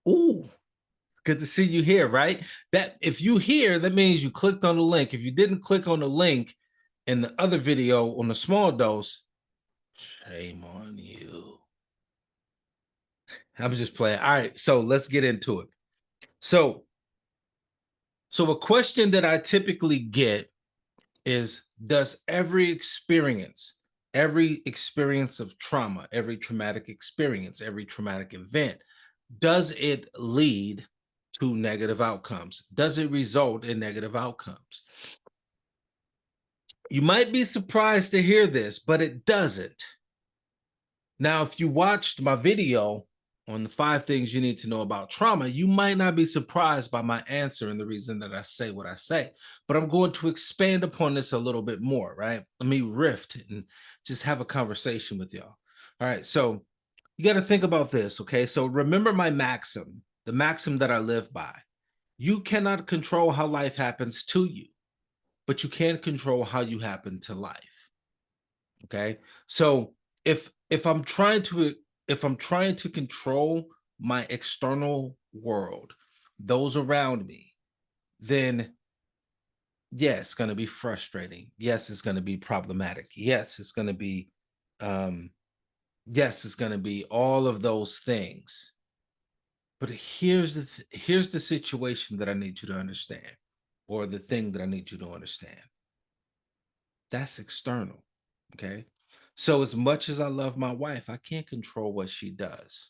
Ooh, good to see you here, right? That if you here, that means you clicked on the link. If you didn't click on the link in the other video on the small dose, shame on you. I'm just playing. All right, so let's get into it. So, so a question that I typically get is, does every experience of trauma, every traumatic experience, every traumatic event, does it lead to negative outcomes? Does it result in negative outcomes? You might be surprised to hear this, but it doesn't. Now, if you watched my video on the 5 things you need to know about trauma, you might not be surprised by my answer and the reason that I say what I say. But I'm going to expand upon this a little bit more, right? Let me rift and just have a conversation with y'all. All right. So you got to think about this. Okay. So remember my maxim, the maxim that I live by. You cannot control how life happens to you, but you can control how you happen to life. Okay. So if I'm trying to control my external world, those around me, then yes, it's going to be frustrating. Yes, it's going to be problematic. Yes, it's going to be yes, it's going to be all of those things. But here's the situation that I need you to understand, or the thing that I need you to understand. That's external. Okay. So as much as I love my wife, I can't control what she does.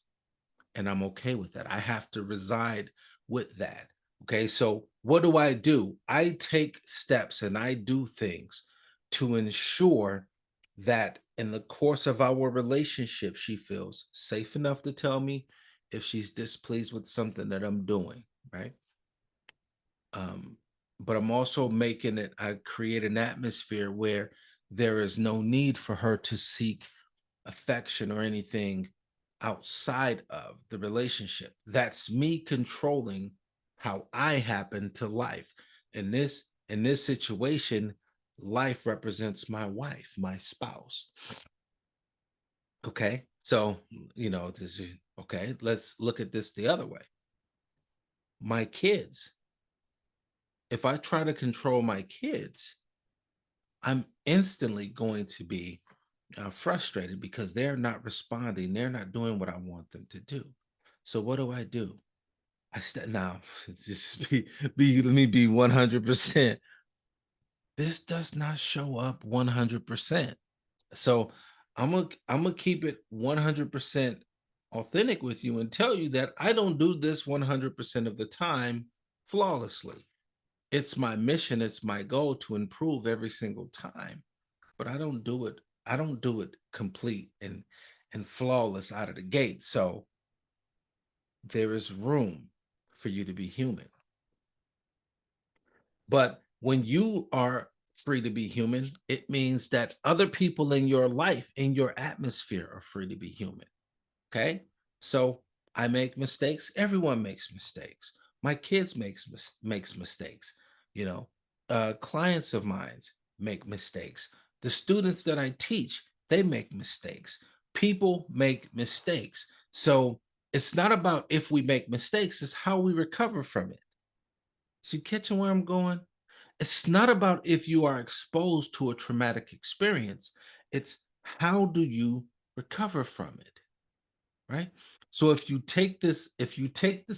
And I'm okay with that. I have to reside with that. Okay. So what do? I take steps and I do things to ensure that in the course of our relationship, she feels safe enough to tell me if she's displeased with something that I'm doing. Right. Um, but I'm also I create an atmosphere where there is no need for her to seek affection or anything outside of the relationship. That's me controlling how I happen to life. In this situation, life represents my wife, my spouse. Okay. So, this is okay. Let's look at this the other way. My kids, if I try to control my kids, I'm instantly going to be frustrated because they're not responding. They're not doing what I want them to do. So what do? Now. Just let me be 100%. This does not show up 100%. So I'm gonna keep it 100% authentic with you and tell you that I don't do this 100% of the time flawlessly. It's my mission, it's my goal to improve every single time, but I don't do it complete and flawless out of the gate. So there is room for you to be human. But when you are free to be human, it means that other people in your life, in your atmosphere, are free to be human. Okay. So I make mistakes. Everyone makes mistakes. My kids makes mistakes. You know, clients of mine make mistakes. The students that I teach, they make mistakes. People make mistakes. So it's not about if we make mistakes, it's how we recover from it. So you catching where I'm going? It's not about if you are exposed to a traumatic experience. It's how do you recover from it, right? So if you take this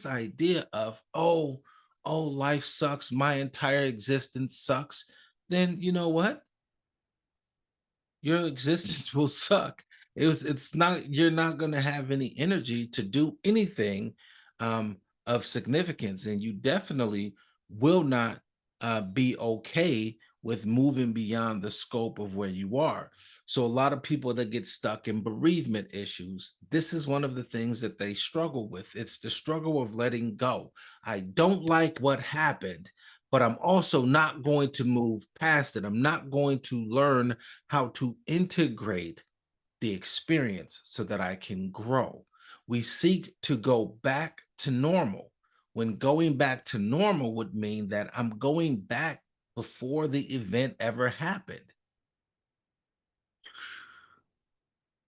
idea of, oh, life sucks, my entire existence sucks, then you know what? Your existence will suck. It's not, you're not going to have any energy to do anything of significance, and you definitely will not be okay with moving beyond the scope of where you are. So a lot of people that get stuck in bereavement issues, this is one of the things that they struggle with. It's the struggle of letting go. I don't like what happened, but I'm also not going to move past it. I'm not going to learn how to integrate the experience so that I can grow. We seek to go back to normal, when going back to normal would mean that I'm going back before the event ever happened.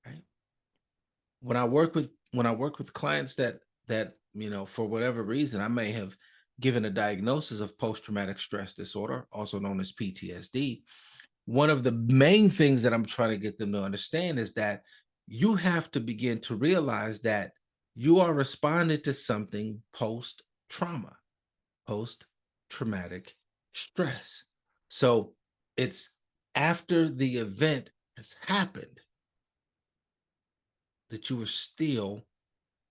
Right? When I work with clients that for whatever reason, I may have given a diagnosis of post-traumatic stress disorder, also known as PTSD. One of the main things that I'm trying to get them to understand is that you have to begin to realize that you are responding to something post-trauma, post-traumatic stress. So it's after the event has happened that you are still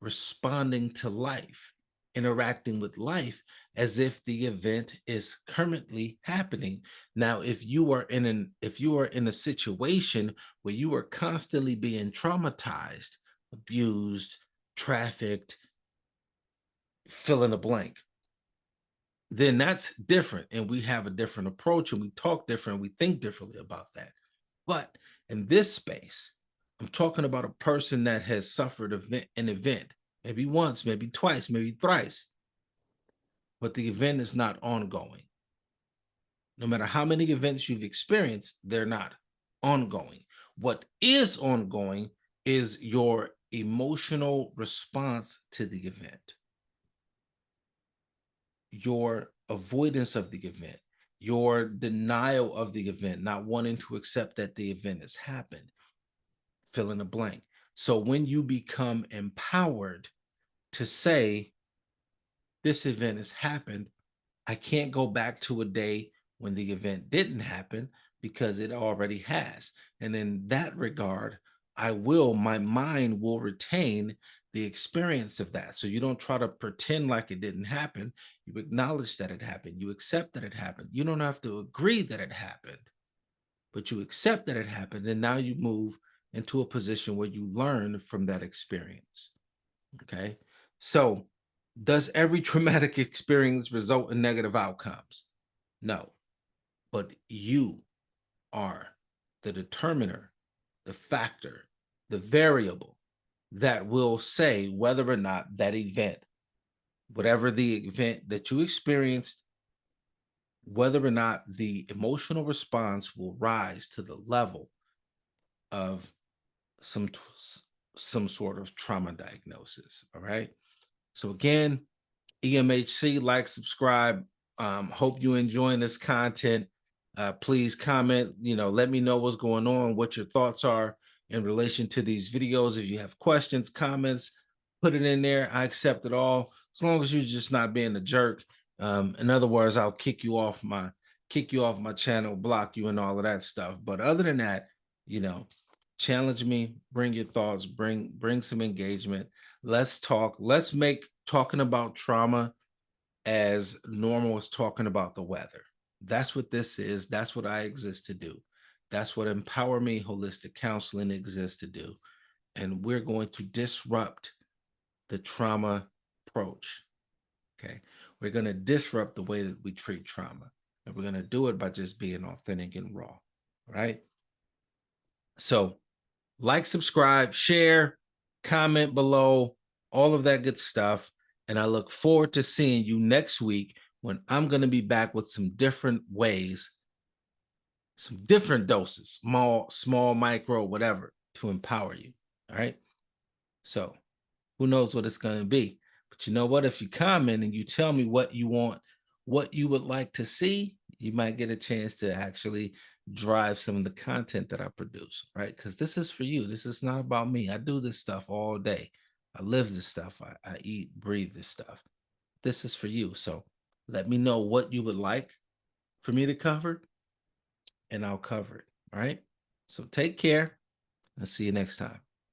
responding to life, interacting with life as if the event is currently happening. Now, if you are in a situation where you are constantly being traumatized, abused, trafficked, fill in the blank, then that's different. And we have a different approach and we talk different, we think differently about that. But in this space, I'm talking about a person that has suffered an event, maybe once, maybe twice, maybe thrice, but the event is not ongoing. No matter how many events you've experienced, they're not ongoing. What is ongoing is your emotional response to the event, your avoidance of the event, your denial of the event, not wanting to accept that the event has happened, fill in the blank. So when you become empowered to say, this event has happened, I can't go back to a day when the event didn't happen because it already has. And in that regard, my mind will retain the experience of that. So you don't try to pretend like it didn't happen. You acknowledge that it happened. You accept that it happened. You don't have to agree that it happened, but you accept that it happened. And now you move into a position where you learn from that experience. Okay. So, does every traumatic experience result in negative outcomes? No. But you are the determiner, the factor, the variable that will say whether or not that event, whatever the event that you experienced, whether or not the emotional response will rise to the level of some some sort of trauma diagnosis. All right. So again, EMHC, like, subscribe. Hope you enjoying this content. Please comment, let me know what's going on, what your thoughts are in relation to these videos. If you have questions, comments, put it in there. I accept it all, as long as you're just not being a jerk. In other words, I'll kick you off my channel, block you, and all of that stuff. But other than that, you know, challenge me, bring your thoughts, bring some engagement. Let's talk. Let's make talking about trauma as normal as talking about the weather. That's what this is. That's what I exist to do. That's what Empower Me Holistic Counseling exists to do. And we're going to disrupt the trauma approach. Okay. We're going to disrupt the way that we treat trauma. And we're going to do it by just being authentic and raw. Right. So, like, subscribe, share, comment below, all of that good stuff. And I look forward to seeing you next week when I'm going to be back with some different ways, some different doses, small, micro, whatever, to empower you. All right. So who knows what it's going to be? But you know what? If you comment and you tell me what you want, what you would like to see, you might get a chance to actually drive some of the content that I produce, right? Because this is for you. This is not about me. I do this stuff all day. I live this stuff. I eat, breathe this stuff. This is for you. So let me know what you would like for me to cover, and I'll cover it. All right. So take care. I'll see you next time.